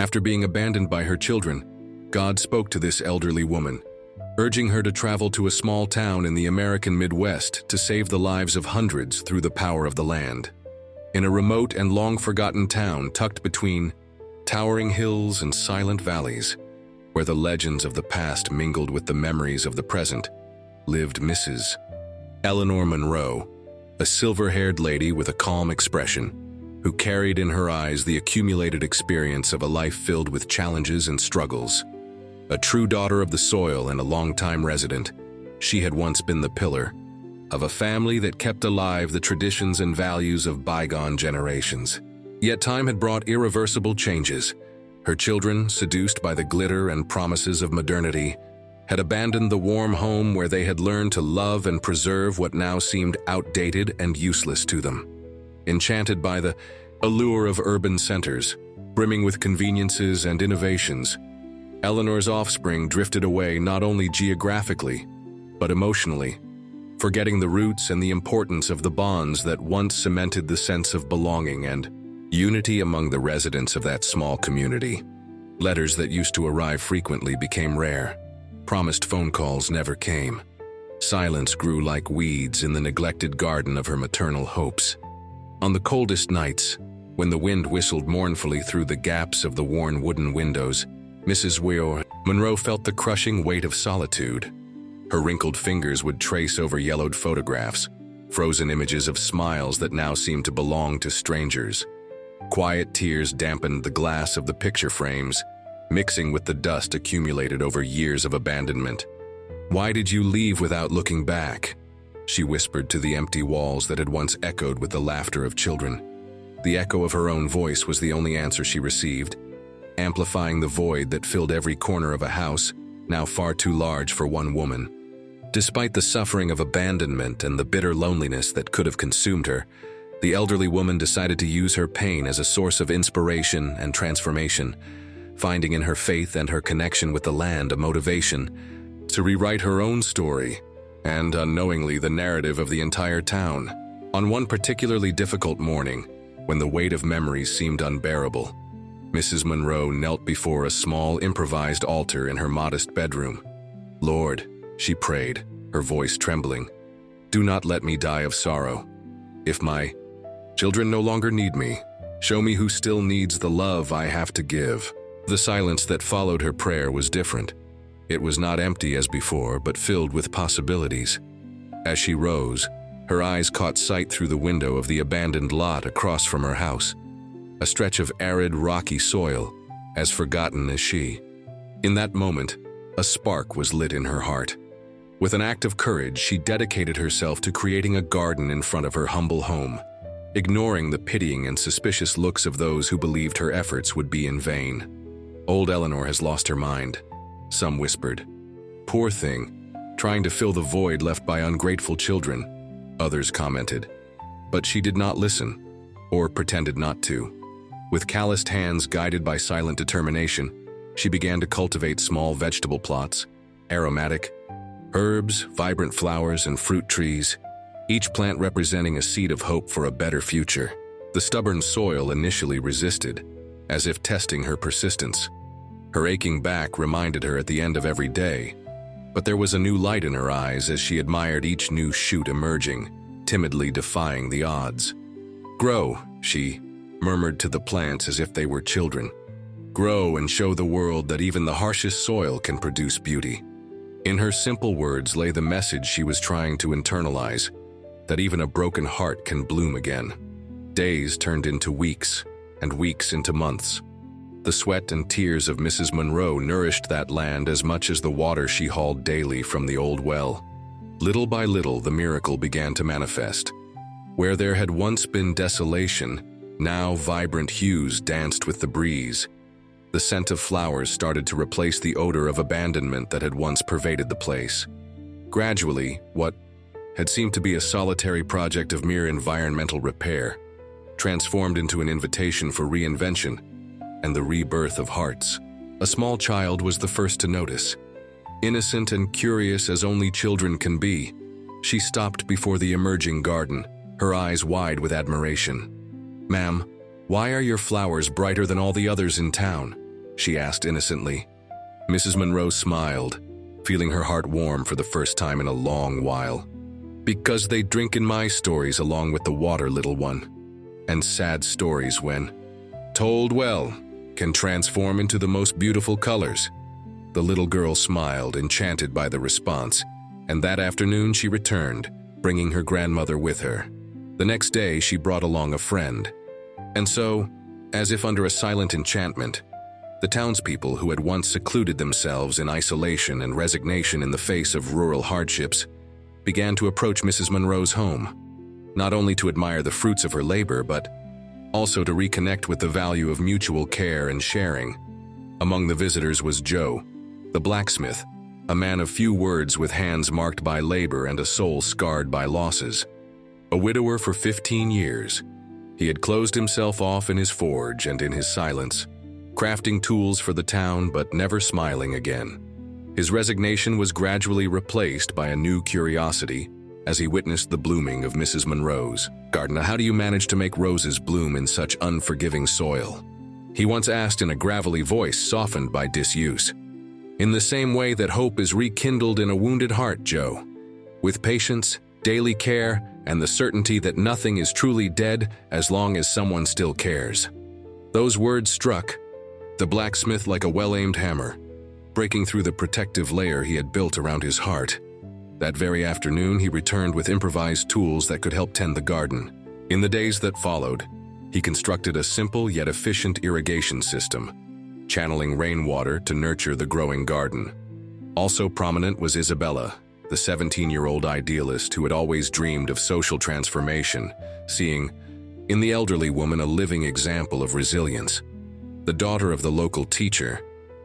After being abandoned by her children, God spoke to this elderly woman, urging her to travel to a small town in the American Midwest to save the lives of hundreds through the power of the land. In a remote and long-forgotten town tucked between towering hills and silent valleys, where the legends of the past mingled with the memories of the present, lived Mrs. Eleanor Monroe, a silver-haired lady with a calm expression, who carried in her eyes the accumulated experience of a life filled with challenges and struggles. A true daughter of the soil and a longtime resident, she had once been the pillar of a family that kept alive the traditions and values of bygone generations. Yet time had brought irreversible changes. Her children, seduced by the glitter and promises of modernity, had abandoned the warm home where they had learned to love and preserve what now seemed outdated and useless to them. Enchanted by the allure of urban centers, brimming with conveniences and innovations, Eleanor's offspring drifted away not only geographically, but emotionally, forgetting the roots and the importance of the bonds that once cemented the sense of belonging and unity among the residents of that small community. Letters that used to arrive frequently became rare. Promised phone calls never came. Silence grew like weeds in the neglected garden of her maternal hopes. On the coldest nights, when the wind whistled mournfully through the gaps of the worn wooden windows, Mrs. Monroe felt the crushing weight of solitude. Her wrinkled fingers would trace over yellowed photographs, frozen images of smiles that now seemed to belong to strangers. Quiet tears dampened the glass of the picture frames, mixing with the dust accumulated over years of abandonment. "Why did you leave without looking back?" she whispered to the empty walls that had once echoed with the laughter of children. The echo of her own voice was the only answer she received, amplifying the void that filled every corner of a house, now far too large for one woman. Despite the suffering of abandonment and the bitter loneliness that could have consumed her, the elderly woman decided to use her pain as a source of inspiration and transformation, finding in her faith and her connection with the land a motivation to rewrite her own story and, unknowingly, the narrative of the entire town. On one particularly difficult morning, when the weight of memories seemed unbearable, Mrs. Monroe knelt before a small improvised altar in her modest bedroom. "Lord," she prayed, her voice trembling, "do not let me die of sorrow. If my children no longer need me, show me who still needs the love I have to give." The silence that followed her prayer was different. It was not empty as before, but filled with possibilities. As she rose, her eyes caught sight through the window of the abandoned lot across from her house, a stretch of arid, rocky soil, as forgotten as she. In that moment, a spark was lit in her heart. With an act of courage, she dedicated herself to creating a garden in front of her humble home, ignoring the pitying and suspicious looks of those who believed her efforts would be in vain. "Old Eleanor has lost her mind," some whispered. "Poor thing, trying to fill the void left by ungrateful children," others commented. But she did not listen, or pretended not to. With calloused hands guided by silent determination, she began to cultivate small vegetable plots, aromatic herbs, vibrant flowers, and fruit trees, each plant representing a seed of hope for a better future. The stubborn soil initially resisted, as if testing her persistence. Her aching back reminded her at the end of every day, but there was a new light in her eyes as she admired each new shoot emerging, timidly defying the odds. "Grow," she murmured to the plants as if they were children. "Grow and show the world that even the harshest soil can produce beauty." In her simple words lay the message she was trying to internalize, that even a broken heart can bloom again. Days turned into weeks, and weeks into months. The sweat and tears of Mrs. Monroe nourished that land as much as the water she hauled daily from the old well. Little by little, the miracle began to manifest. Where there had once been desolation, now vibrant hues danced with the breeze. The scent of flowers started to replace the odor of abandonment that had once pervaded the place. Gradually, what had seemed to be a solitary project of mere environmental repair transformed into an invitation for reinvention and the rebirth of hearts. A small child was the first to notice. Innocent and curious as only children can be, she stopped before the emerging garden, her eyes wide with admiration. "Ma'am, why are your flowers brighter than all the others in town?" she asked innocently. Mrs. Monroe smiled, feeling her heart warm for the first time in a long while. Because they drink in my stories along with the water, little one. And sad stories, when told well, can transform into the most beautiful colors. The little girl smiled, enchanted by the response, and that afternoon she returned, bringing her grandmother with her. The next day she brought along a friend. And so, as if under a silent enchantment, the townspeople who had once secluded themselves in isolation and resignation in the face of rural hardships began to approach Mrs. Monroe's home, not only to admire the fruits of her labor, but also to reconnect with the value of mutual care and sharing. Among the visitors was Joe, the blacksmith, a man of few words with hands marked by labor and a soul scarred by losses. A widower for 15 years, he had closed himself off in his forge and in his silence, crafting tools for the town but never smiling again. His resignation was gradually replaced by a new curiosity as he witnessed the blooming of Mrs. Monroe's garden. How do you manage to make roses bloom in such unforgiving soil? He once asked in a gravelly voice softened by disuse. In the same way that hope is rekindled in a wounded heart, Joe. With patience, daily care, and the certainty that nothing is truly dead as long as someone still cares. Those words struck the blacksmith like a well-aimed hammer, breaking through the protective layer he had built around his heart. That very afternoon, he returned with improvised tools that could help tend the garden. In the days that followed, he constructed a simple yet efficient irrigation system, channeling rainwater to nurture the growing garden. Also prominent was Isabella, the 17-year-old idealist who had always dreamed of social transformation, seeing in the elderly woman a living example of resilience. The daughter of the local teacher,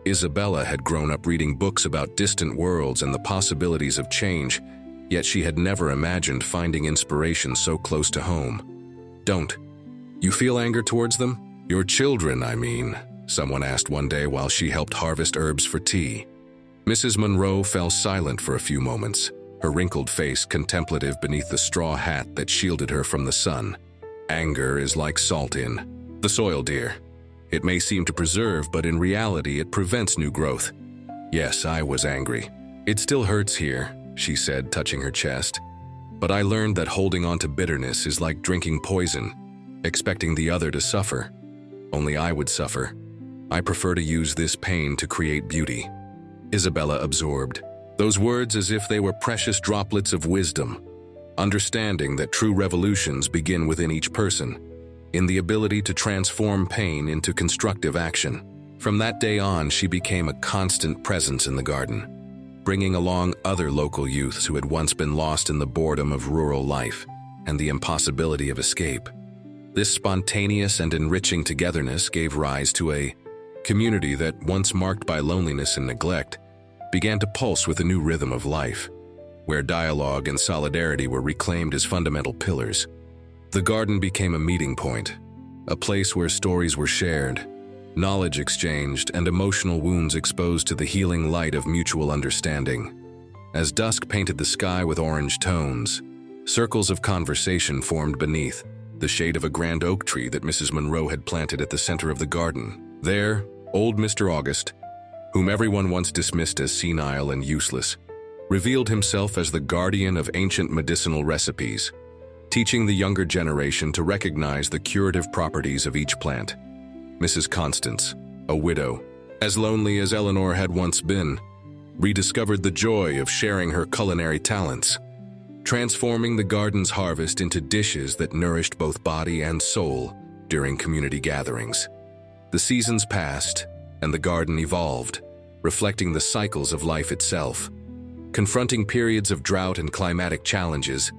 Isabella had grown up reading books about distant worlds and the possibilities of change, yet she had never imagined finding inspiration so close to home. Don't you feel anger towards them? Your children, I mean, someone asked one day while she helped harvest herbs for tea. Mrs. Monroe fell silent for a few moments, her wrinkled face contemplative beneath the straw hat that shielded her from the sun. Anger is like salt in the soil, dear. It may seem to preserve, but in reality it prevents new growth. Yes, I was angry. It still hurts here, she said, touching her chest. But I learned that holding on to bitterness is like drinking poison, expecting the other to suffer. Only I would suffer. I prefer to use this pain to create beauty. Isabella absorbed those words as if they were precious droplets of wisdom, understanding that true revolutions begin within each person, in the ability to transform pain into constructive action. From that day on, she became a constant presence in the garden, bringing along other local youths who had once been lost in the boredom of rural life and the impossibility of escape. This spontaneous and enriching togetherness gave rise to a community that, once marked by loneliness and neglect, began to pulse with a new rhythm of life, where dialogue and solidarity were reclaimed as fundamental pillars. The garden became a meeting point, a place where stories were shared, knowledge exchanged, and emotional wounds exposed to the healing light of mutual understanding. As dusk painted the sky with orange tones, circles of conversation formed beneath the shade of a grand oak tree that Mrs. Monroe had planted at the center of the garden. There, old Mr. August, whom everyone once dismissed as senile and useless, revealed himself as the guardian of ancient medicinal recipes, teaching the younger generation to recognize the curative properties of each plant. Mrs. Constance, a widow, as lonely as Eleanor had once been, rediscovered the joy of sharing her culinary talents, transforming the garden's harvest into dishes that nourished both body and soul during community gatherings. The seasons passed, and the garden evolved, reflecting the cycles of life itself. Confronting periods of drought and climatic challenges,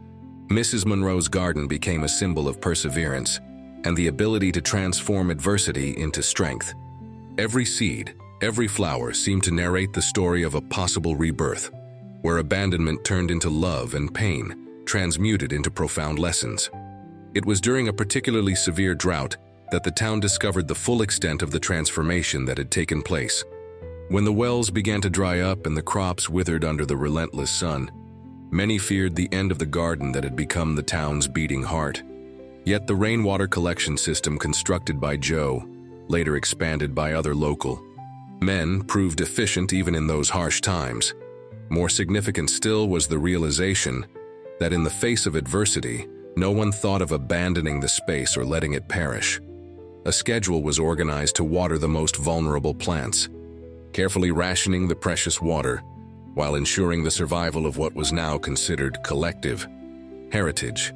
Mrs. Monroe's garden became a symbol of perseverance and the ability to transform adversity into strength. Every seed, every flower seemed to narrate the story of a possible rebirth, where abandonment turned into love and pain transmuted into profound lessons. It was during a particularly severe drought that the town discovered the full extent of the transformation that had taken place. When the wells began to dry up and the crops withered under the relentless sun, many feared the end of the garden that had become the town's beating heart. Yet the rainwater collection system constructed by Joe, later expanded by other local Men proved efficient even in those harsh times. More significant still was the realization that in the face of adversity, no one thought of abandoning the space or letting it perish. A schedule was organized to water the most vulnerable plants, carefully rationing the precious water, while ensuring the survival of what was now considered collective heritage.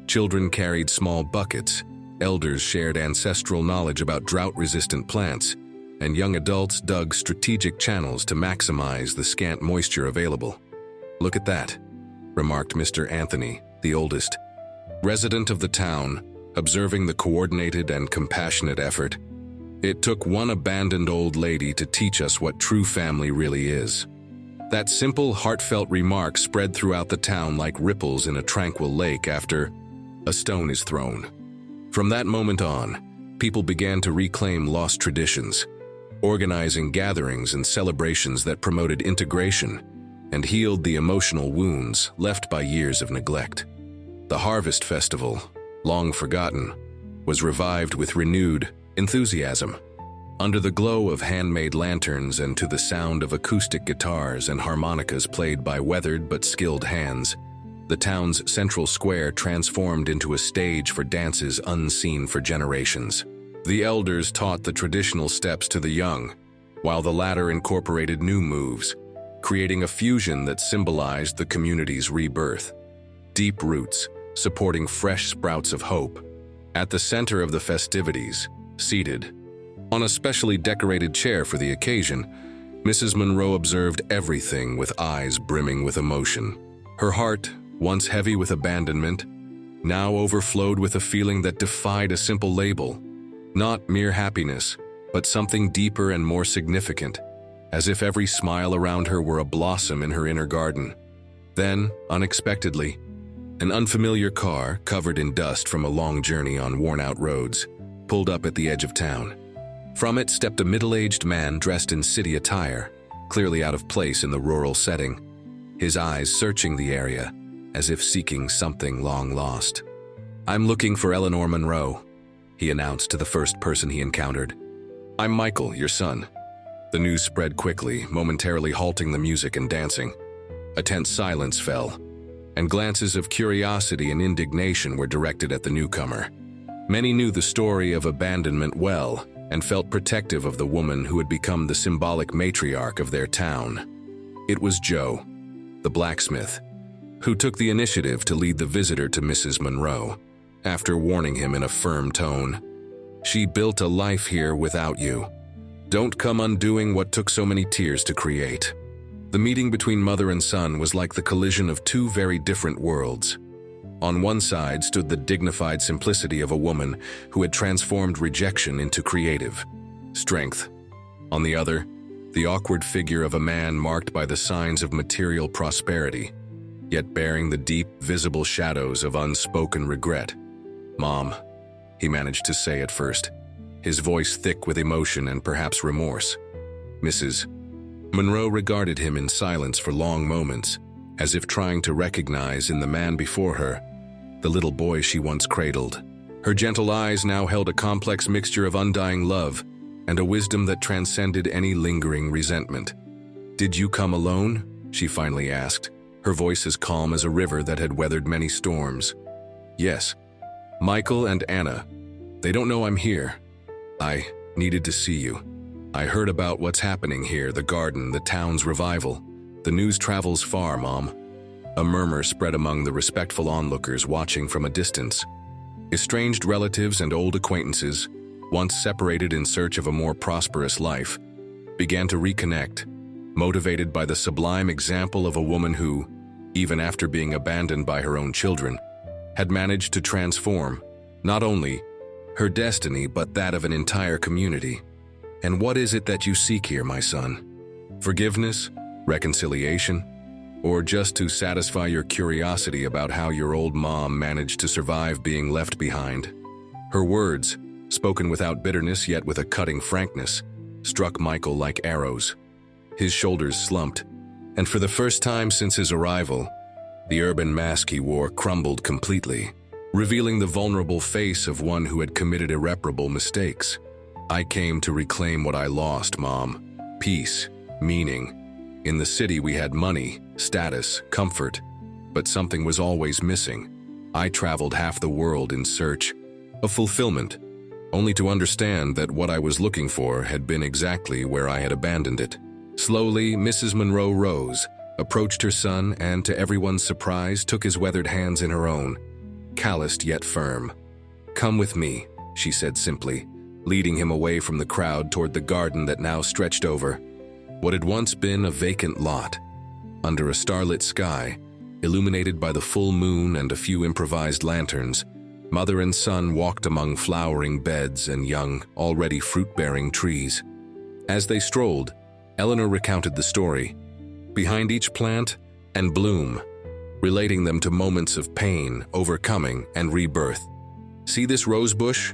Children carried small buckets, elders shared ancestral knowledge about drought-resistant plants, and young adults dug strategic channels to maximize the scant moisture available. "Look at that," remarked Mr. Anthony, the oldest resident of the town, observing the coordinated and compassionate effort. "It took one abandoned old lady to teach us what true family really is." That simple, heartfelt remark spread throughout the town like ripples in a tranquil lake after a stone is thrown. From that moment on, people began to reclaim lost traditions, organizing gatherings and celebrations that promoted integration and healed the emotional wounds left by years of neglect. The Harvest Festival, long forgotten, was revived with renewed enthusiasm. Under the glow of handmade lanterns and to the sound of acoustic guitars and harmonicas played by weathered but skilled hands, the town's central square transformed into a stage for dances unseen for generations. The elders taught the traditional steps to the young, while the latter incorporated new moves, creating a fusion that symbolized the community's rebirth. Deep roots, supporting fresh sprouts of hope. At the center of the festivities, seated on a specially decorated chair for the occasion, Mrs. Monroe observed everything with eyes brimming with emotion. Her heart, once heavy with abandonment, now overflowed with a feeling that defied a simple label. Not mere happiness, but something deeper and more significant, as if every smile around her were a blossom in her inner garden. Then, unexpectedly, an unfamiliar car, covered in dust from a long journey on worn-out roads, pulled up at the edge of town. From it stepped a middle-aged man dressed in city attire, clearly out of place in the rural setting, his eyes searching the area, as if seeking something long lost. "I'm looking for Eleanor Monroe," he announced to the first person he encountered. "I'm Michael, your son." The news spread quickly, momentarily halting the music and dancing. A tense silence fell, and glances of curiosity and indignation were directed at the newcomer. Many knew the story of abandonment well, and felt protective of the woman who had become the symbolic matriarch of their town. It was Joe, the blacksmith, who took the initiative to lead the visitor to Mrs. Monroe, after warning him in a firm tone. "She built a life here without you. Don't come undoing what took so many tears to create." The meeting between mother and son was like the collision of two very different worlds. On one side stood the dignified simplicity of a woman who had transformed rejection into creative strength. On the other, the awkward figure of a man marked by the signs of material prosperity, yet bearing the deep, visible shadows of unspoken regret. "Mom," he managed to say at first, his voice thick with emotion and perhaps remorse. Mrs. Monroe regarded him in silence for long moments, as if trying to recognize in the man before her the little boy she once cradled. Her gentle eyes now held a complex mixture of undying love and a wisdom that transcended any lingering resentment. "Did you come alone?" she finally asked, her voice as calm as a river that had weathered many storms. "Yes. Michael and Anna. They don't know I'm here. I needed to see you. I heard about what's happening here, the garden, the town's revival. The news travels far, Mom." A murmur spread among the respectful onlookers watching from a distance. Estranged relatives and old acquaintances, once separated in search of a more prosperous life, began to reconnect, motivated by the sublime example of a woman who, even after being abandoned by her own children, had managed to transform, not only her destiny but that of an entire community. "And what is it that you seek here, my son? Forgiveness? Reconciliation? Or just to satisfy your curiosity about how your old mom managed to survive being left behind?" Her words, spoken without bitterness yet with a cutting frankness, struck Michael like arrows. His shoulders slumped, and for the first time since his arrival, the urban mask he wore crumbled completely, revealing the vulnerable face of one who had committed irreparable mistakes. "I came to reclaim what I lost, Mom," peace, meaning. In the city we had money, status, comfort, but something was always missing. I traveled half the world in search of fulfillment, only to understand that what I was looking for had been exactly where I had abandoned it. Slowly, Mrs. Monroe rose, approached her son, and to everyone's surprise, took his weathered hands in her own, calloused yet firm. "Come with me," she said simply, leading him away from the crowd toward the garden that now stretched over what had once been a vacant lot. Under a starlit sky, illuminated by the full moon and a few improvised lanterns, mother and son walked among flowering beds and young, already fruit-bearing trees. As they strolled, Eleanor recounted the story, behind each plant and bloom, relating them to moments of pain, overcoming, and rebirth. "See this rose bush?"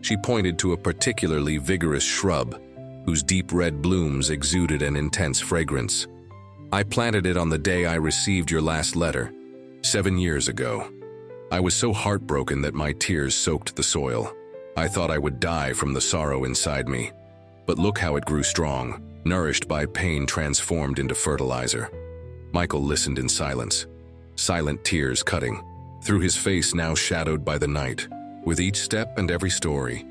She pointed to a particularly vigorous shrub, whose deep red blooms exuded an intense fragrance. "I planted it on the day I received your last letter, 7 years ago. I was so heartbroken that my tears soaked the soil. I thought I would die from the sorrow inside me. But look how it grew strong, nourished by pain transformed into fertilizer." Michael listened in silence, silent tears cutting through his face now shadowed by the night. With each step and every story,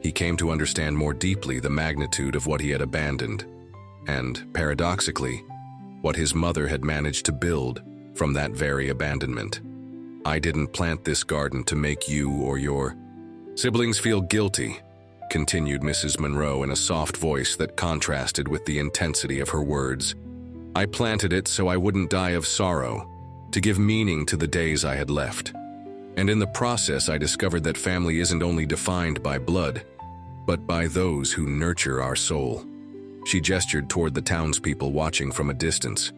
he came to understand more deeply the magnitude of what he had abandoned, and, paradoxically, what his mother had managed to build from that very abandonment. "I didn't plant this garden to make you or your siblings feel guilty," continued Mrs. Monroe in a soft voice that contrasted with the intensity of her words. "I planted it so I wouldn't die of sorrow, to give meaning to the days I had left. And in the process I discovered that family isn't only defined by blood, but by those who nurture our soul." She gestured toward the townspeople watching from a distance.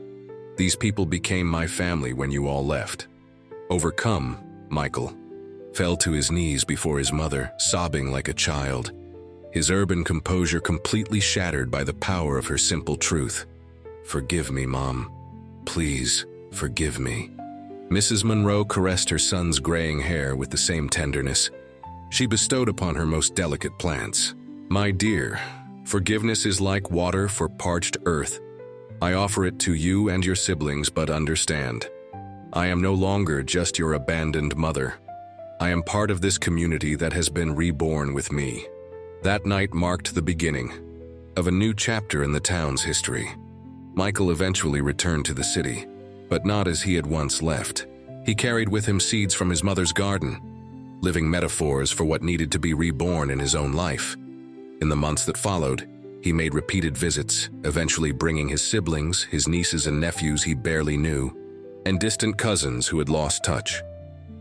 "These people became my family when you all left." Overcome, Michael fell to his knees before his mother, sobbing like a child, his urban composure completely shattered by the power of her simple truth. "Forgive me, Mom. Please, forgive me." Mrs. Monroe caressed her son's graying hair with the same tenderness she bestowed upon her most delicate plants. "My dear, forgiveness is like water for parched earth. I offer it to you and your siblings, but understand, I am no longer just your abandoned mother. I am part of this community that has been reborn with me." That night marked the beginning of a new chapter in the town's history. Michael eventually returned to the city, but not as he had once left. He carried with him seeds from his mother's garden, living metaphors for what needed to be reborn in his own life. In the months that followed, he made repeated visits, eventually bringing his siblings, his nieces and nephews he barely knew, and distant cousins who had lost touch.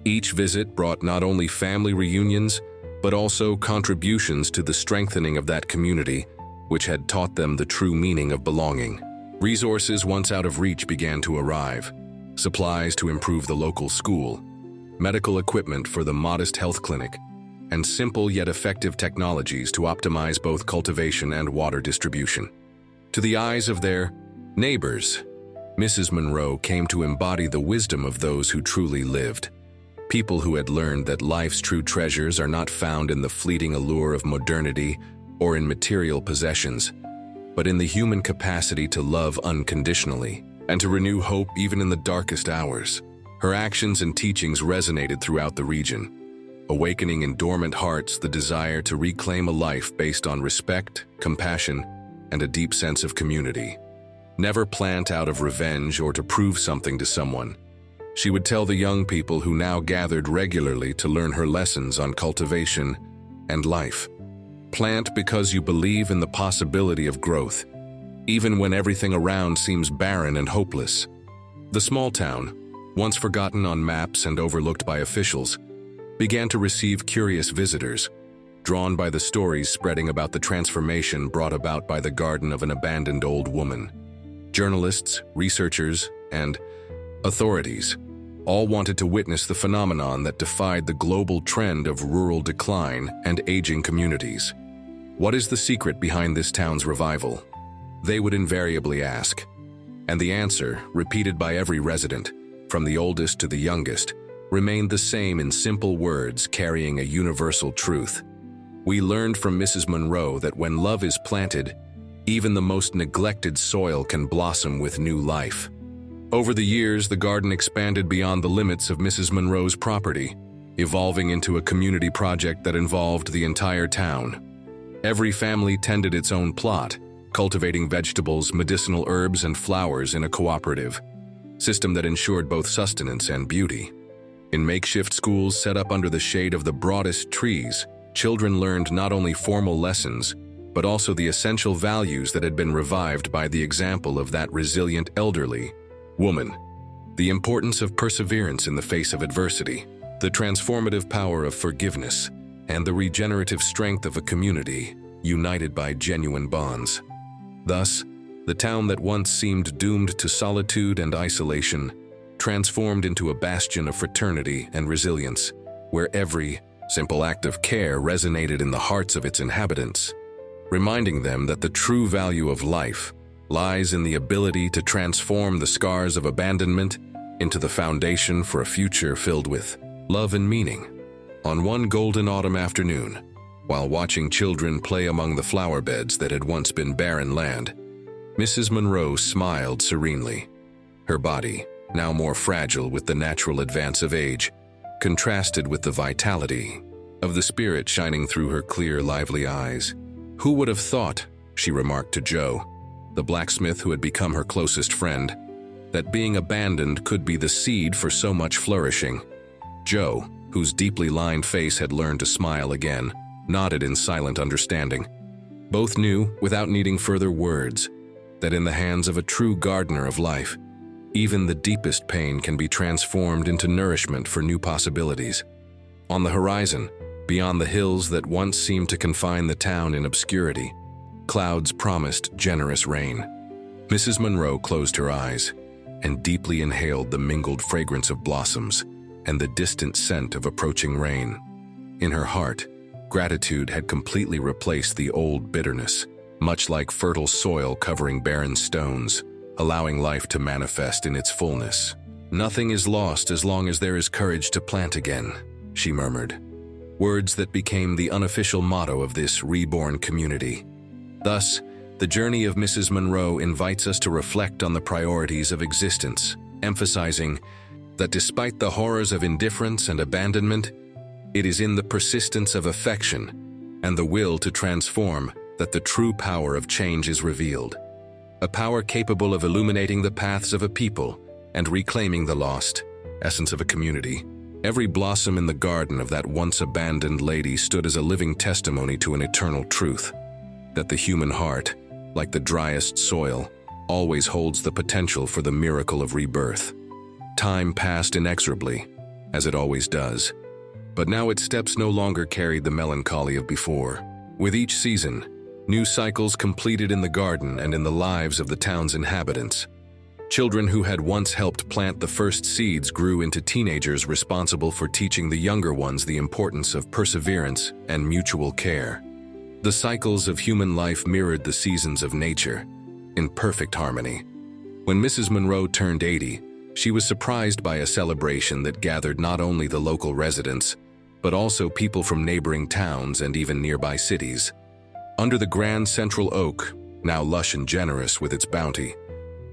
Each visit brought not only family reunions, but also contributions to the strengthening of that community, which had taught them the true meaning of belonging. Resources once out of reach began to arrive: supplies to improve the local school, medical equipment for the modest health clinic, and simple yet effective technologies to optimize both cultivation and water distribution. To the eyes of their neighbors, Mrs. Monroe came to embody the wisdom of those who truly lived. People who had learned that life's true treasures are not found in the fleeting allure of modernity or in material possessions, but in the human capacity to love unconditionally and to renew hope even in the darkest hours. Her actions and teachings resonated throughout the region, awakening in dormant hearts the desire to reclaim a life based on respect, compassion, and a deep sense of community. Never plant out of revenge or to prove something to someone, she would tell the young people who now gathered regularly to learn her lessons on cultivation and life. Plant because you believe in the possibility of growth, even when everything around seems barren and hopeless. The small town, once forgotten on maps and overlooked by officials, began to receive curious visitors, drawn by the stories spreading about the transformation brought about by the garden of an abandoned old woman. Journalists, researchers, and authorities all wanted to witness the phenomenon that defied the global trend of rural decline and aging communities. What is the secret behind this town's revival? They would invariably ask. And the answer, repeated by every resident, from the oldest to the youngest, remained the same in simple words carrying a universal truth. We learned from Mrs. Monroe that when love is planted, Even the most neglected soil can blossom with new life. Over the years, the garden expanded beyond the limits of Mrs. Monroe's property, evolving into a community project that involved the entire town. Every family tended its own plot, cultivating vegetables, medicinal herbs, and flowers in a cooperative system that ensured both sustenance and beauty. In makeshift schools set up under the shade of the broadest trees, children learned not only formal lessons, but also the essential values that had been revived by the example of that resilient elderly woman. The importance of perseverance in the face of adversity, the transformative power of forgiveness, and the regenerative strength of a community united by genuine bonds. Thus, the town that once seemed doomed to solitude and isolation transformed into a bastion of fraternity and resilience, where every simple act of care resonated in the hearts of its inhabitants, reminding them that the true value of life lies in the ability to transform the scars of abandonment into the foundation for a future filled with love and meaning. On one golden autumn afternoon, while watching children play among the flower beds that had once been barren land, Mrs. Monroe smiled serenely. Her body, now more fragile with the natural advance of age, contrasted with the vitality of the spirit shining through her clear, lively eyes. "Who would have thought," she remarked to Joe, the blacksmith who had become her closest friend, "that being abandoned could be the seed for so much flourishing?" Joe, whose deeply lined face had learned to smile again, nodded in silent understanding. Both knew, without needing further words, that in the hands of a true gardener of life, even the deepest pain can be transformed into nourishment for new possibilities. On the horizon, beyond the hills that once seemed to confine the town in obscurity, clouds promised generous rain. Mrs. Monroe closed her eyes and deeply inhaled the mingled fragrance of blossoms and the distant scent of approaching rain. In her heart, gratitude had completely replaced the old bitterness, much like fertile soil covering barren stones, allowing life to manifest in its fullness. "Nothing is lost as long as there is courage to plant again," she murmured, words that became the unofficial motto of this reborn community. Thus, the journey of Mrs. Monroe invites us to reflect on the priorities of existence, emphasizing that despite the horrors of indifference and abandonment, it is in the persistence of affection and the will to transform that the true power of change is revealed. A power capable of illuminating the paths of a people and reclaiming the lost essence of a community. Every blossom in the garden of that once abandoned lady stood as a living testimony to an eternal truth, that the human heart, like the driest soil, always holds the potential for the miracle of rebirth. Time passed inexorably, as it always does, but now its steps no longer carried the melancholy of before. With each season, new cycles completed in the garden and in the lives of the town's inhabitants. Children who had once helped plant the first seeds grew into teenagers responsible for teaching the younger ones the importance of perseverance and mutual care. The cycles of human life mirrored the seasons of nature, in perfect harmony. When Mrs. Monroe turned 80, she was surprised by a celebration that gathered not only the local residents, but also people from neighboring towns and even nearby cities. Under the grand central oak, now lush and generous with its bounty,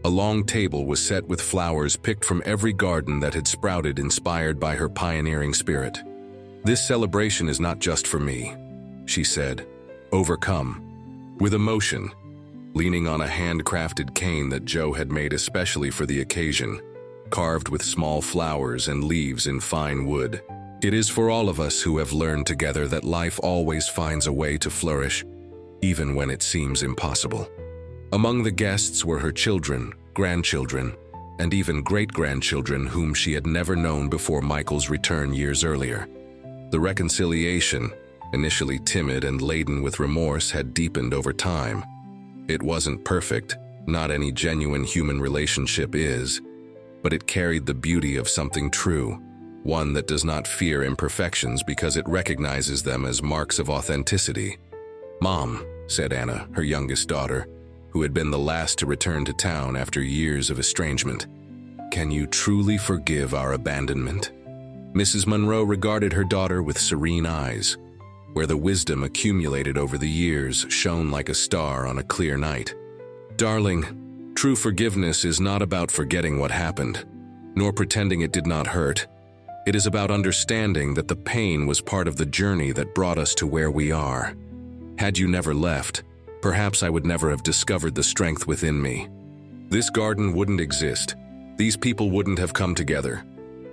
a long table was set with flowers picked from every garden that had sprouted, inspired by her pioneering spirit. "This celebration is not just for me," she said, overcome with emotion, leaning on a handcrafted cane that Joe had made especially for the occasion, carved with small flowers and leaves in fine wood. "It is for all of us who have learned together that life always finds a way to flourish, even when it seems impossible." Among the guests were her children, grandchildren, and even great-grandchildren whom she had never known before Michael's return years earlier. The reconciliation, initially timid and laden with remorse, had deepened over time. It wasn't perfect, not any genuine human relationship is, but it carried the beauty of something true, one that does not fear imperfections because it recognizes them as marks of authenticity. "Mom," said Anna, her youngest daughter, who had been the last to return to town after years of estrangement, "can you truly forgive our abandonment?" Mrs. Monroe regarded her daughter with serene eyes. where the wisdom accumulated over the years shone like a star on a clear night. Darling, true forgiveness is not about forgetting what happened, nor pretending it did not hurt. It is about understanding that the pain was part of the journey that brought us to where we are. Had you never left, perhaps I would never have discovered the strength within me. This garden wouldn't exist. These people wouldn't have come together.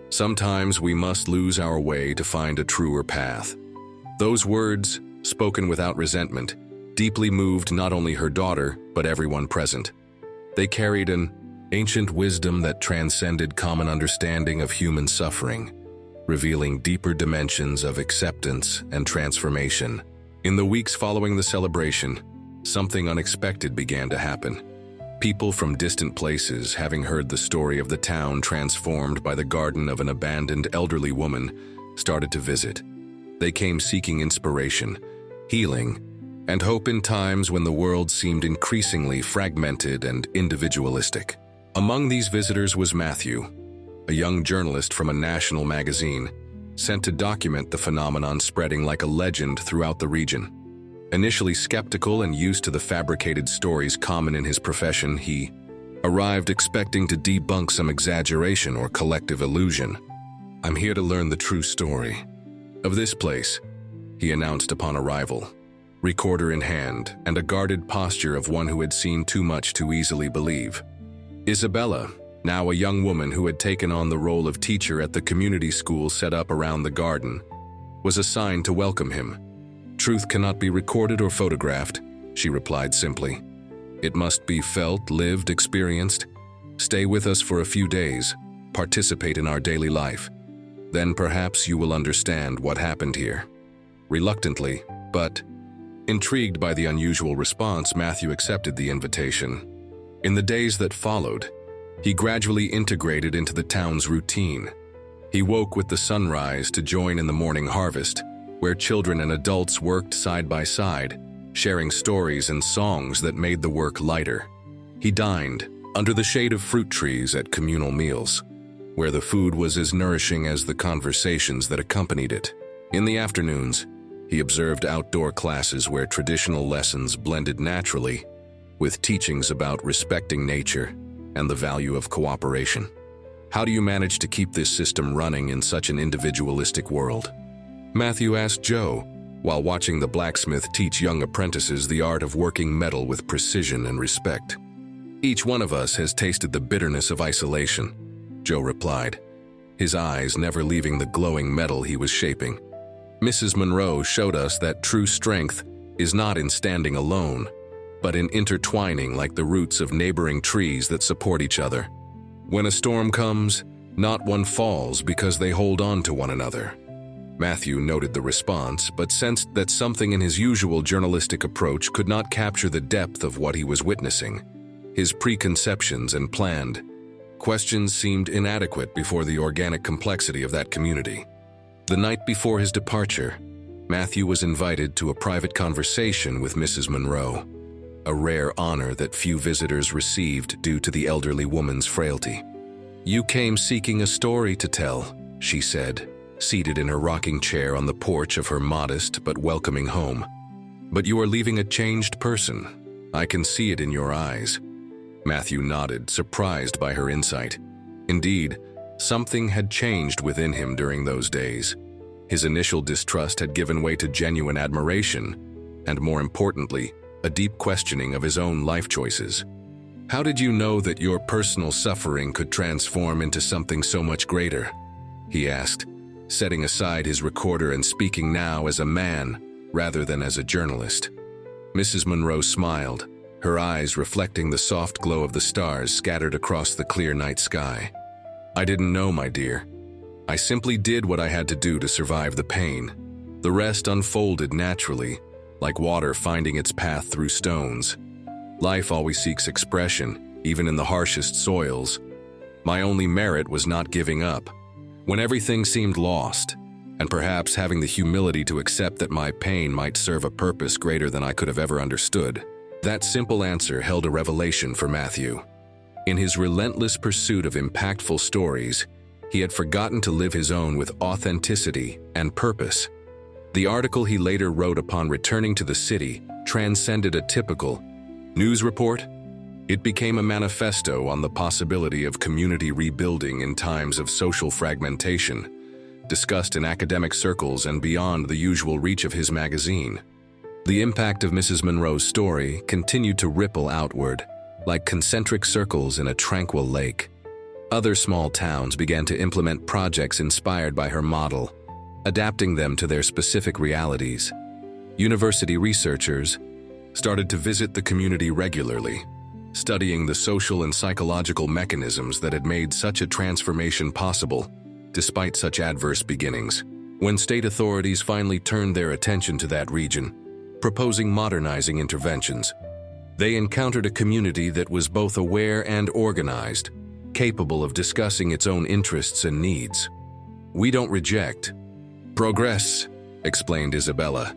Sometimes we must lose our way to find a truer path. Those words, spoken without resentment, deeply moved not only her daughter, but everyone present. They carried an ancient wisdom that transcended common understanding of human suffering, revealing deeper dimensions of acceptance and transformation. In the weeks following the celebration, something unexpected began to happen. People from distant places, having heard the story of the town transformed by the garden of an abandoned elderly woman, started to visit. They came seeking inspiration, healing, and hope in times when the world seemed increasingly fragmented and individualistic. Among these visitors was Matthew, a young journalist from a national magazine, sent to document the phenomenon spreading like a legend throughout the region. Initially skeptical and used to the fabricated stories common in his profession, he arrived expecting to debunk some exaggeration or collective illusion. "I'm here to learn the true story of this place," he announced upon arrival, recorder in hand and a guarded posture of one who had seen too much to easily believe. Isabella, now a young woman who had taken on the role of teacher at the community school set up around the garden, was assigned to welcome him. "Truth cannot be recorded or photographed," she replied simply. "It must be felt, lived, experienced. Stay with us for a few days, participate in our daily life. Then perhaps you will understand what happened here." Reluctantly, but intrigued by the unusual response, Matthew accepted the invitation. In the days that followed, he gradually integrated into the town's routine. He woke with the sunrise to join in the morning harvest, where children and adults worked side by side, sharing stories and songs that made the work lighter. He dined under the shade of fruit trees at communal meals, where the food was as nourishing as the conversations that accompanied it. In the afternoons, he observed outdoor classes where traditional lessons blended naturally with teachings about respecting nature and the value of cooperation. "How do you manage to keep this system running in such an individualistic world?" Matthew asked Joe, while watching the blacksmith teach young apprentices the art of working metal with precision and respect. "Each one of us has tasted the bitterness of isolation," Joe replied, his eyes never leaving the glowing metal he was shaping. "Mrs. Monroe showed us that true strength is not in standing alone, but in intertwining like the roots of neighboring trees that support each other. When a storm comes, not one falls because they hold on to one another." Matthew noted the response, but sensed that something in his usual journalistic approach could not capture the depth of what he was witnessing. His preconceptions and planned questions seemed inadequate before the organic complexity of that community. The night before his departure, Matthew was invited to a private conversation with Mrs. Monroe, a rare honor that few visitors received due to the elderly woman's frailty. "You came seeking a story to tell," she said, seated in her rocking chair on the porch of her modest but welcoming home. "But you are leaving a changed person. I can see it in your eyes." Matthew nodded, surprised by her insight. Indeed, something had changed within him during those days. His initial distrust had given way to genuine admiration, and more importantly, a deep questioning of his own life choices. "How did you know that your personal suffering could transform into something so much greater?" he asked, setting aside his recorder and speaking now as a man rather than as a journalist. Mrs. Monroe smiled, her eyes reflecting the soft glow of the stars scattered across the clear night sky. "I didn't know, my dear. I simply did what I had to do to survive the pain. The rest unfolded naturally, like water finding its path through stones. Life always seeks expression, even in the harshest soils. My only merit was not giving up when everything seemed lost, and perhaps having the humility to accept that my pain might serve a purpose greater than I could have ever understood." That simple answer held a revelation for Matthew. In his relentless pursuit of impactful stories, he had forgotten to live his own with authenticity and purpose. The article he later wrote upon returning to the city transcended a typical news report. It became a manifesto on the possibility of community rebuilding in times of social fragmentation, discussed in academic circles and beyond the usual reach of his magazine. The impact of Mrs. Monroe's story continued to ripple outward, like concentric circles in a tranquil lake. Other small towns began to implement projects inspired by her model, adapting them to their specific realities. University researchers started to visit the community regularly, studying the social and psychological mechanisms that had made such a transformation possible, despite such adverse beginnings. When state authorities finally turned their attention to that region, proposing modernizing interventions, they encountered a community that was both aware and organized, capable of discussing its own interests and needs. "We don't reject progress," explained Isabella,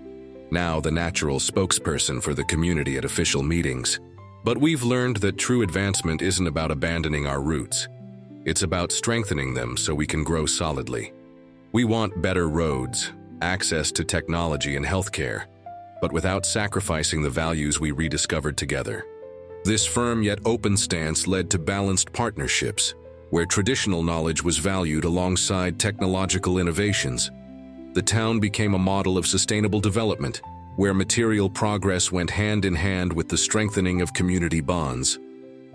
now the natural spokesperson for the community at official meetings. "But we've learned that true advancement isn't about abandoning our roots. It's about strengthening them so we can grow solidly. We want better roads, access to technology and healthcare, but without sacrificing the values we rediscovered together." This firm yet open stance led to balanced partnerships, where traditional knowledge was valued alongside technological innovations. The town became a model of sustainable development, where material progress went hand in hand with the strengthening of community bonds.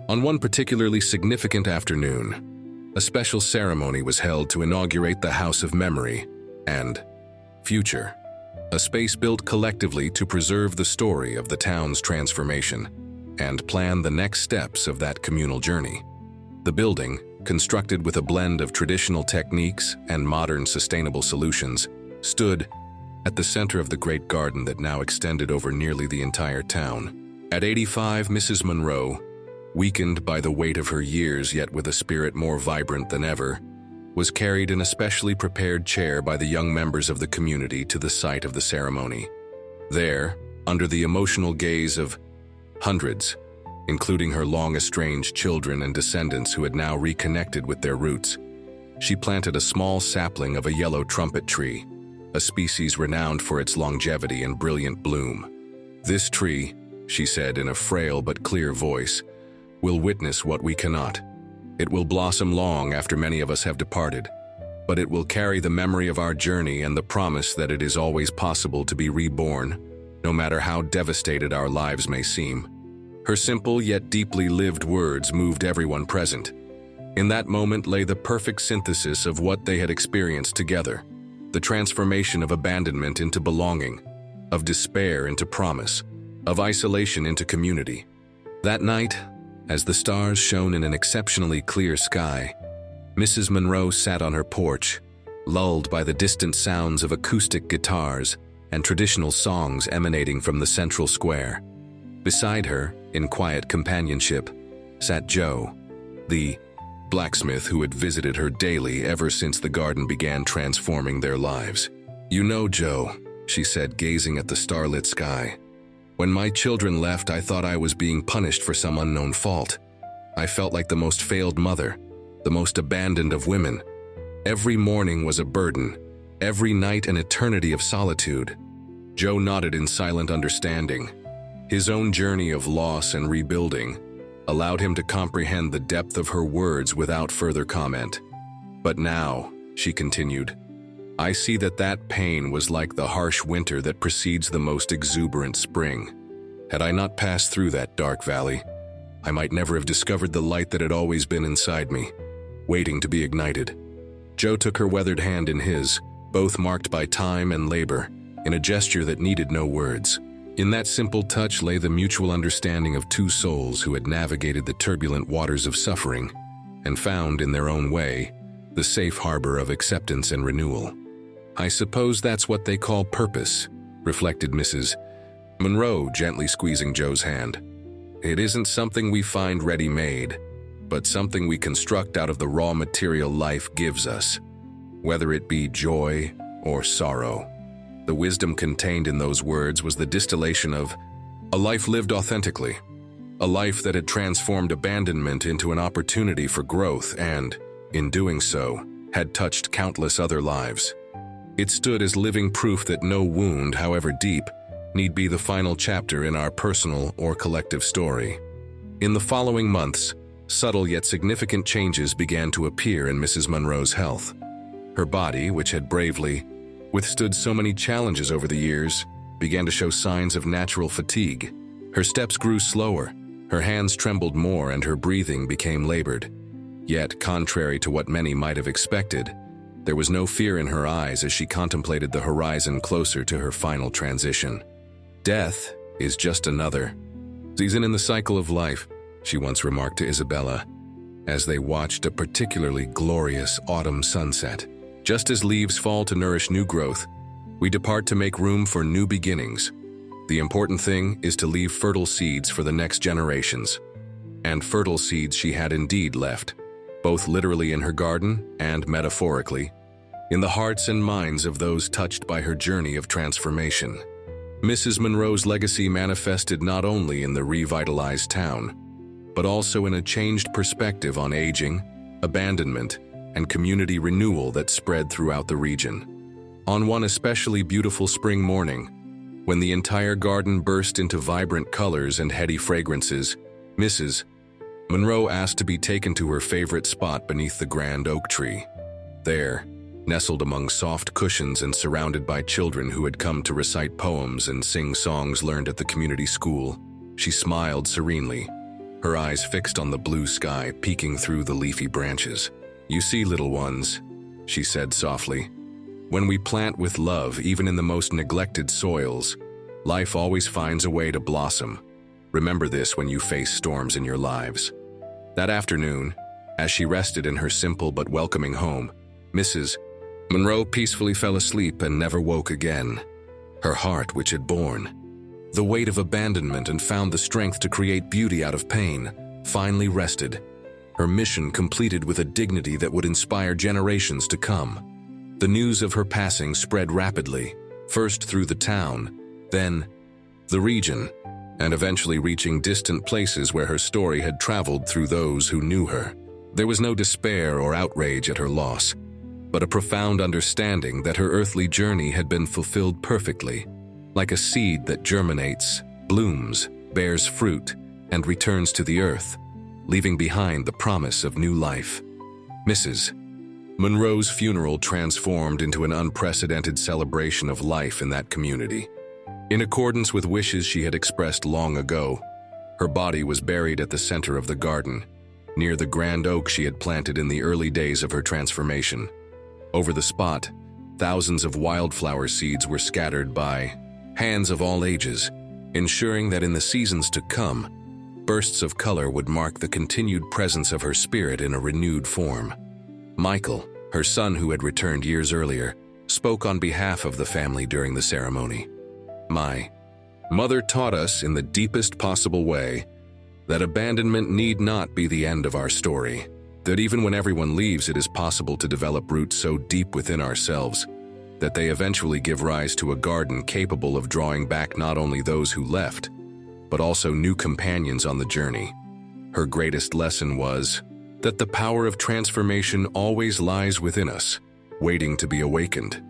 On one particularly significant afternoon, a special ceremony was held to inaugurate the House of Memory and Future, a space built collectively to preserve the story of the town's transformation and plan the next steps of that communal journey. The building, constructed with a blend of traditional techniques and modern sustainable solutions, stood at the center of the great garden that now extended over nearly the entire town. At 85, Mrs. Monroe, weakened by the weight of her years yet with a spirit more vibrant than ever, was carried in a specially prepared chair by the young members of the community to the site of the ceremony. There, under the emotional gaze of hundreds, including her long-estranged children and descendants who had now reconnected with their roots, she planted a small sapling of a yellow trumpet tree, a species renowned for its longevity and brilliant bloom. "This tree," she said in a frail but clear voice, "will witness what we cannot. It will blossom long after many of us have departed, but it will carry the memory of our journey and the promise that it is always possible to be reborn, no matter how devastated our lives may seem." Her simple yet deeply lived words moved everyone present. In that moment lay the perfect synthesis of what they had experienced together: the transformation of abandonment into belonging, of despair into promise, of isolation into community. That night, as the stars shone in an exceptionally clear sky, Mrs. Monroe sat on her porch, lulled by the distant sounds of acoustic guitars and traditional songs emanating from the central square. Beside her, in quiet companionship, sat Joe, the blacksmith who had visited her daily ever since the garden began transforming their lives. "You know, Joe," she said, gazing at the starlit sky, "when my children left, I thought I was being punished for some unknown fault. I felt like the most failed mother, the most abandoned of women. Every morning was a burden, every night an eternity of solitude." Joe nodded in silent understanding. His own journey of loss and rebuilding allowed him to comprehend the depth of her words without further comment. "But now," she continued, "I see that pain was like the harsh winter that precedes the most exuberant spring. Had I not passed through that dark valley, I might never have discovered the light that had always been inside me, waiting to be ignited." Joe took her weathered hand in his, both marked by time and labor, in a gesture that needed no words. In that simple touch lay the mutual understanding of two souls who had navigated the turbulent waters of suffering and found, in their own way, the safe harbor of acceptance and renewal. "I suppose that's what they call purpose," reflected Mrs. Monroe, gently squeezing Joe's hand. "It isn't something we find ready-made, but something we construct out of the raw material life gives us, whether it be joy or sorrow." The wisdom contained in those words was the distillation of a life lived authentically, a life that had transformed abandonment into an opportunity for growth and, in doing so, had touched countless other lives. It stood as living proof that no wound, however deep, need be the final chapter in our personal or collective story. In the following months, subtle yet significant changes began to appear in Mrs. Monroe's health. Her body, which had bravely withstood so many challenges over the years, began to show signs of natural fatigue. Her steps grew slower, her hands trembled more, and her breathing became labored. Yet, contrary to what many might have expected, there was no fear in her eyes as she contemplated the horizon closer to her final transition. "Death is just another season in the cycle of life," she once remarked to Isabella, as they watched a particularly glorious autumn sunset. "Just as leaves fall to nourish new growth, we depart to make room for new beginnings. The important thing is to leave fertile seeds for the next generations." And fertile seeds she had indeed left, both literally in her garden and metaphorically, in the hearts and minds of those touched by her journey of transformation. Mrs. Monroe's legacy manifested not only in the revitalized town, but also in a changed perspective on aging, abandonment, and community renewal that spread throughout the region. On one especially beautiful spring morning, when the entire garden burst into vibrant colors and heady fragrances, Mrs. Monroe asked to be taken to her favorite spot beneath the grand oak tree. There, nestled among soft cushions and surrounded by children who had come to recite poems and sing songs learned at the community school, she smiled serenely, her eyes fixed on the blue sky peeking through the leafy branches. "You see, little ones," she said softly, "when we plant with love, even in the most neglected soils, life always finds a way to blossom. Remember this when you face storms in your lives." That afternoon, as she rested in her simple but welcoming home, Mrs. Monroe peacefully fell asleep and never woke again. Her heart, which had borne the weight of abandonment and found the strength to create beauty out of pain, finally rested, her mission completed with a dignity that would inspire generations to come. The news of her passing spread rapidly, first through the town, then the region, and eventually reaching distant places where her story had traveled through those who knew her. There was no despair or outrage at her loss, but a profound understanding that her earthly journey had been fulfilled perfectly, like a seed that germinates, blooms, bears fruit, and returns to the earth, leaving behind the promise of new life. Mrs. Monroe's funeral transformed into an unprecedented celebration of life in that community. In accordance with wishes she had expressed long ago, her body was buried at the center of the garden, near the grand oak she had planted in the early days of her transformation. Over the spot, thousands of wildflower seeds were scattered by hands of all ages, ensuring that in the seasons to come, bursts of color would mark the continued presence of her spirit in a renewed form. Michael, her son who had returned years earlier, spoke on behalf of the family during the ceremony. "My mother taught us in the deepest possible way that abandonment need not be the end of our story, that even when everyone leaves, it is possible to develop roots so deep within ourselves that they eventually give rise to a garden capable of drawing back not only those who left, but also new companions on the journey. Her greatest lesson was that the power of transformation always lies within us, waiting to be awakened."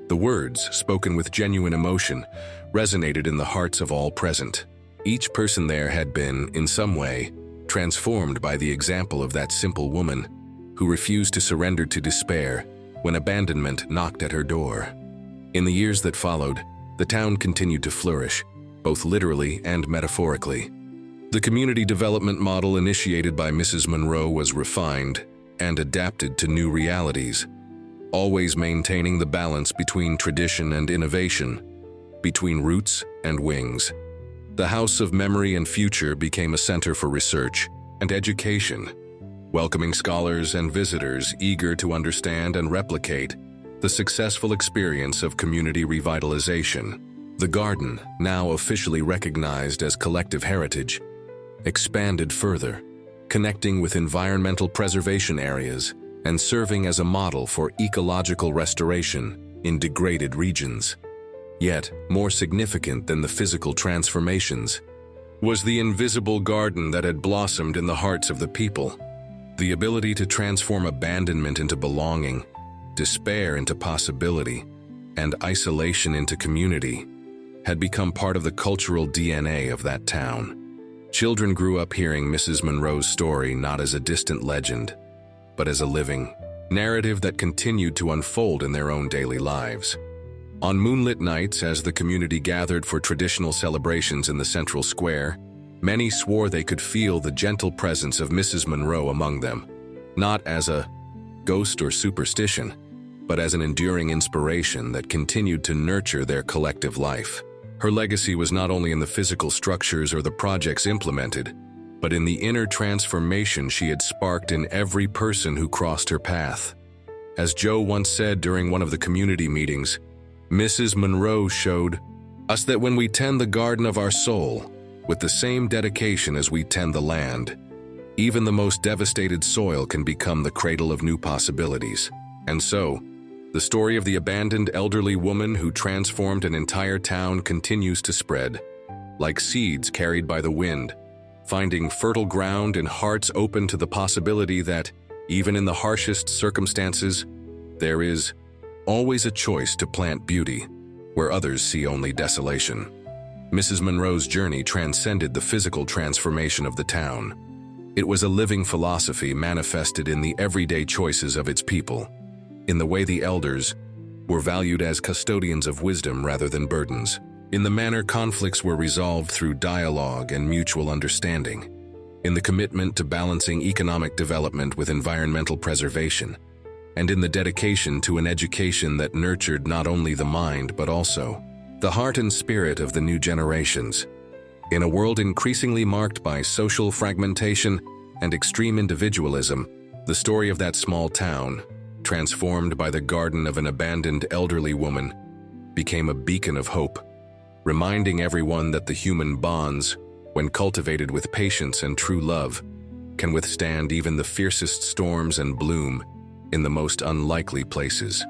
The words, spoken with genuine emotion, resonated in the hearts of all present. Each person there had been, in some way, transformed by the example of that simple woman who refused to surrender to despair when abandonment knocked at her door. In the years that followed, the town continued to flourish, both literally and metaphorically. The community development model initiated by Mrs. Monroe was refined and adapted to new realities, always maintaining the balance between tradition and innovation, between roots and wings. The House of Memory and Future became a center for research and education, welcoming scholars and visitors eager to understand and replicate the successful experience of community revitalization. The garden, now officially recognized as collective heritage, expanded further, connecting with environmental preservation areas and serving as a model for ecological restoration in degraded regions. Yet, more significant than the physical transformations was the invisible garden that had blossomed in the hearts of the people. The ability to transform abandonment into belonging, despair into possibility, and isolation into community had become part of the cultural DNA of that town. Children grew up hearing Mrs. Monroe's story not as a distant legend, but as a living narrative that continued to unfold in their own daily lives. On moonlit nights, as the community gathered for traditional celebrations in the central square, many swore they could feel the gentle presence of Mrs. Monroe among them, not as a ghost or superstition, but as an enduring inspiration that continued to nurture their collective life. Her legacy was not only in the physical structures or the projects implemented, but in the inner transformation she had sparked in every person who crossed her path. As Joe once said during one of the community meetings, Mrs. Monroe showed us that when we tend the garden of our soul with the same dedication as we tend the land, even the most devastated soil can become the cradle of new possibilities. And so, the story of the abandoned elderly woman who transformed an entire town continues to spread, like seeds carried by the wind, finding fertile ground and hearts open to the possibility that, even in the harshest circumstances, there is always a choice to plant beauty where others see only desolation. Mrs. Monroe's journey transcended the physical transformation of the town. It was a living philosophy manifested in the everyday choices of its people, in the way the elders were valued as custodians of wisdom rather than burdens, in the manner conflicts were resolved through dialogue and mutual understanding, in the commitment to balancing economic development with environmental preservation, and in the dedication to an education that nurtured not only the mind but also the heart and spirit of the new generations. In a world increasingly marked by social fragmentation and extreme individualism, the story of that small town, transformed by the garden of an abandoned elderly woman, became a beacon of hope, reminding everyone that the human bonds, when cultivated with patience and true love, can withstand even the fiercest storms and bloom in the most unlikely places.